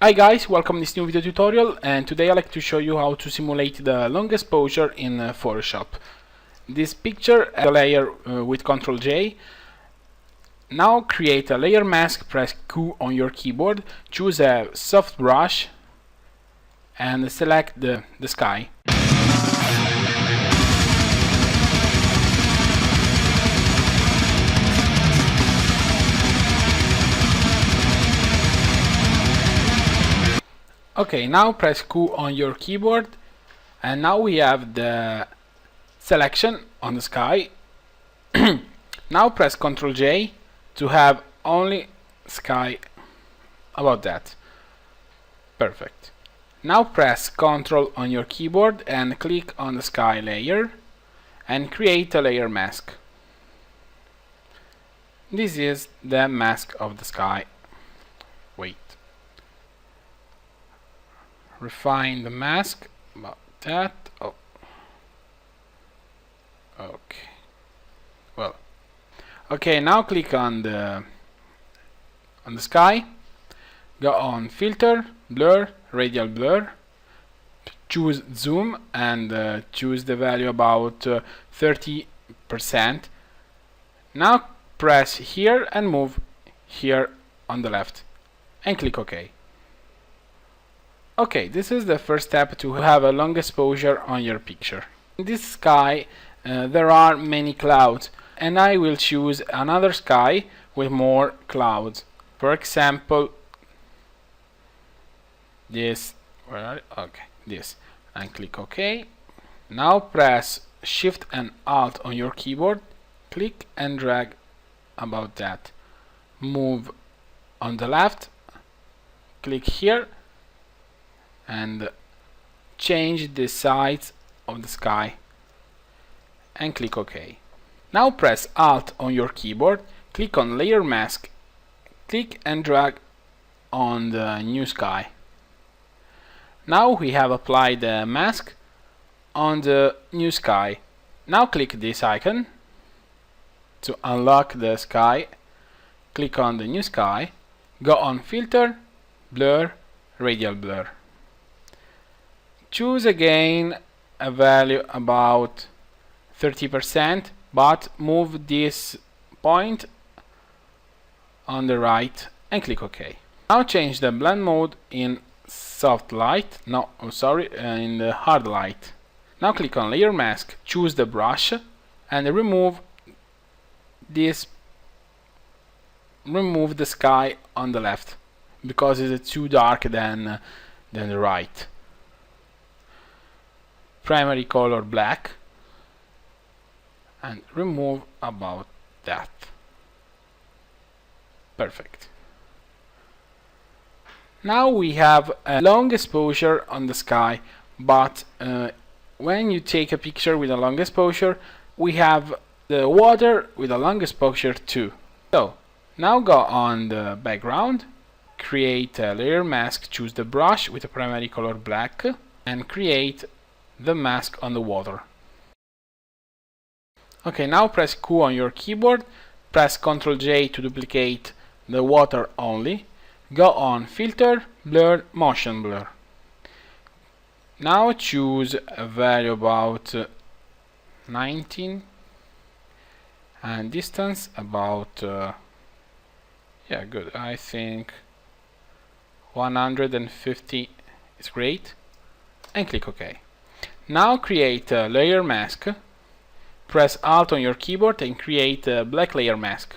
Hi guys, welcome to this new video tutorial, and today I'd like to show you how to simulate the long exposure in Photoshop. This picture has a layer with Ctrl J. Now create a layer mask, press Q on your keyboard, choose a soft brush and select the sky. Okay, now press Q on your keyboard, and now we have the selection on the sky. Now press Ctrl J to have only sky. About that. Perfect. Now press Ctrl on your keyboard and click on the sky layer and create a layer mask. This is the mask of the sky. Wait. Refine the mask, about that. Oh, okay. Well, okay. Now click on the sky. Go on Filter, Blur, Radial Blur. Choose Zoom and choose the value about 30%. Now press here and move here on the left, and click OK. Okay, this is the first step to have a long exposure on your picture. In this sky there are many clouds, and I will choose another sky with more clouds. For example, this, this, and click OK. Now press Shift and Alt on your keyboard, click and drag about that. Move on the left, click here, and change the size of the sky and click OK. Now press Alt on your keyboard, click on Layer Mask, click and drag on the new sky. Now we have applied the mask on the new sky. Now click this icon to unlock the sky. Click on the new sky, go on Filter, Blur, Radial Blur. Choose again a value about 30%, but move this point on the right and click OK. Now change the blend mode in soft light, in the hard light. Now click on Layer Mask, choose the brush and remove the sky on the left because it's too dark than the right. Primary color black and remove about that. Perfect. Now we have a long exposure on the sky, but when you take a picture with a long exposure, we have the water with a long exposure too. So now go on the background, create a layer mask, choose the brush with a primary color black and create the mask on the water. Okay, now press Q on your keyboard, press Ctrl J to duplicate the water only, go on Filter, Blur, Motion Blur. Now choose a value about 19 and distance about good, I think 150 is great, and click OK. Now create a layer mask, press Alt on your keyboard and create a black layer mask.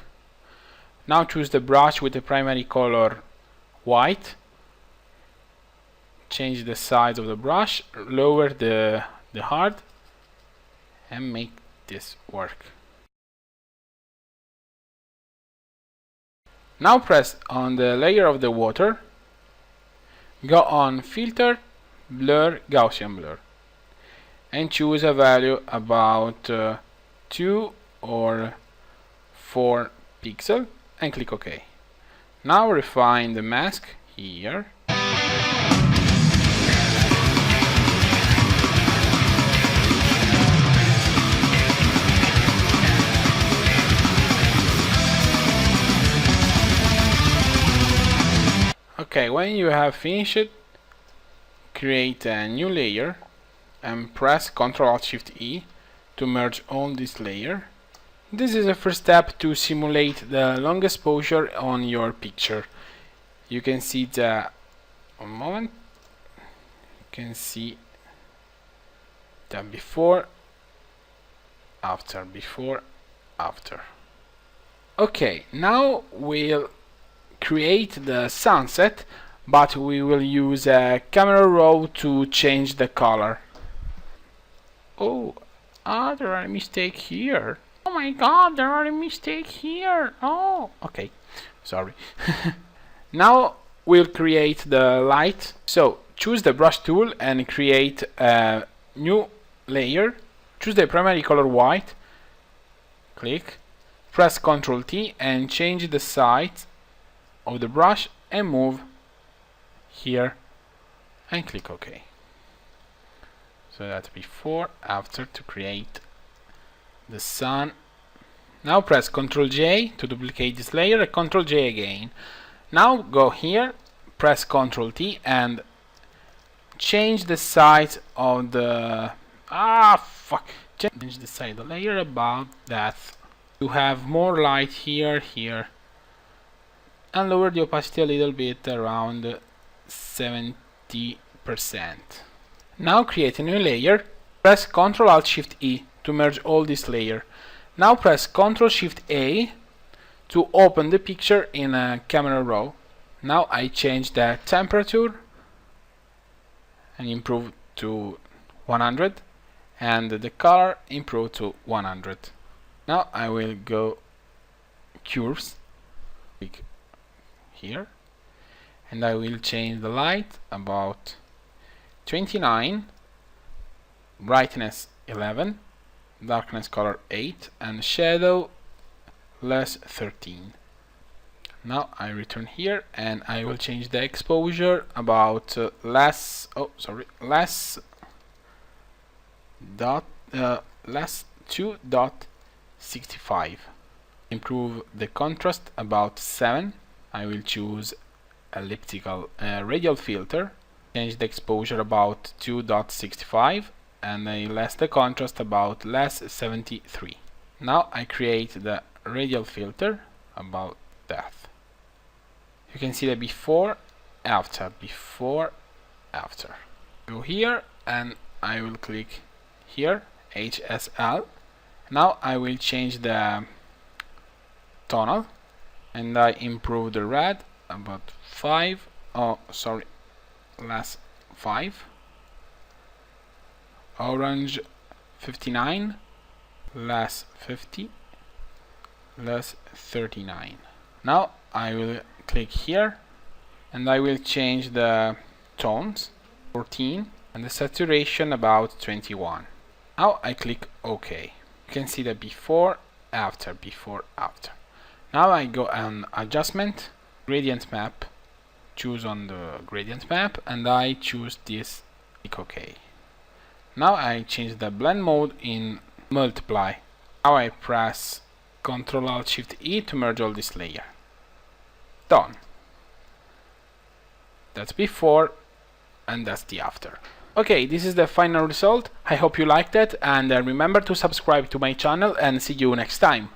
Now choose the brush with the primary color white, change the size of the brush, lower the hard and make this work. Now press on the layer of the water, go on Filter, Blur, Gaussian Blur and choose a value about 2 or 4 pixels and click OK. Now refine the mask here. Okay, when you have finished it, create a new layer and press Ctrl Alt Shift E to merge all this layer. This is the first step to simulate the long exposure on your picture. You can see the one moment. You can see the before, after, before, after. Okay, now we'll create the sunset, but we will use a camera raw to change the color. Oh, there are a mistake here. Oh my god, there are a mistake here. Oh, okay, sorry. Now we'll create the light. So choose the brush tool and create a new layer. Choose the primary color white. Click. Press Ctrl T and change the size of the brush and move here and click OK. So that's before, after to create the sun. Now press Ctrl J to duplicate this layer and Ctrl J again. Now go here, press Ctrl T and change the size of the change the size of the layer about that. You have more light here, and lower the opacity a little bit, around 70%. Now create a new layer, press Ctrl Alt Shift E to merge all this layer. Now press Ctrl Shift A to open the picture in a camera raw. Now I change the temperature and improve to 100 and the color improve to 100. Now I will go curves, click here, and I will change the light about 29, brightness 11, darkness color 8, and shadow less 13. Now I return here and I will change the exposure about less 2.65. Improve the contrast about 7. I will choose elliptical radial filter. Change the exposure about 2.65 and I less the contrast about less 73. Now I create the radial filter about that. You can see the before, after, before, after. Go here and I will click here, HSL. Now I will change the tonal and I improve the red about 5, less 5. Orange 59, less 50, less 39. Now I will click here and I will change the tones 14 and the saturation about 21. Now I click OK. You can see the before, after, before, after. Now I go on adjustment, gradient map, choose on the gradient map and I choose this, click OK. Now I change the blend mode in multiply. Now I press Ctrl Alt Shift E to merge all this layer. Done. That's before and that's the after. Okay, this is the final result. I hope you liked it and remember to subscribe to my channel and see you next time.